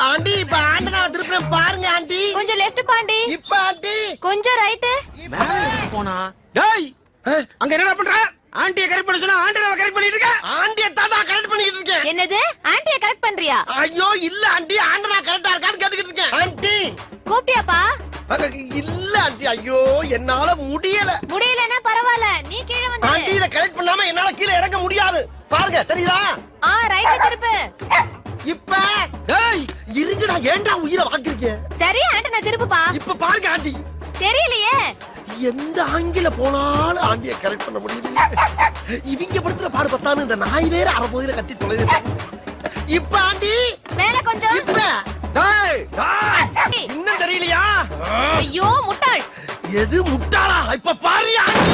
Aunty இப்ப antenna திருப்பி பாருங்க ஆண்டி. கொஞ்சம் லெஃப்ட் பாண்டி. இப்ப ஆண்டி கொஞ்சம் ரைட். போனா டேய் அங்க என்னடா பண்ற? ஆண்டியை கரெக்ட் பண்ண சொன்னா ஆண்டனாவை கரெக்ட் பண்ணிட்டு இருக்க. ஆண்டியை தாத்தா கரெக்ட் பண்ணிட்டு இருக்கேன். என்னது ஆண்டியை கரெக்ட் பண்றியா? ஐயோ இல்ல ஆண்டி ஆண்டனா கரெக்டா இருக்கான்னு கேட்டுக்கிட்டு இருக்கேன். ஆண்டி கூப்பிட்டியாப்பா? இல்ல ஆண்டி ஐயோ என்னால முடியல. முடியலன்னா பரவாயில்ல நீ கீழ வந்து. ஆண்டி இத கரெக்ட் பண்ணாம என்னால கீழ இறங்க முடியாது. பாருங்க தெரியுதா? ரைட் திருப்பு. இப்ப டேய் இருங்கடா ஏன்டா உயிரை வாங்குறீங்க? சரி ஆண்டனா திருப்புப்பா. இப்ப பாருங்க ஆண்டி. தெரியலையே எந்த ஆங்கில போனாலும் ஆண்டியை கரெக்ட் பண்ண முடியல. இவங்க படுத்துற பாடு பத்தானு இந்த நாய் வேற அரைபோதில கட்டி தொலைது. இப்ப ஆண்டி மேல கொஞ்சம். இப்ப டேய் டேய் இன்னும் தெரியலையா? ஐயோ முட்டாள். எது முட்டாளா? இப்ப பாரு ஆண்டி.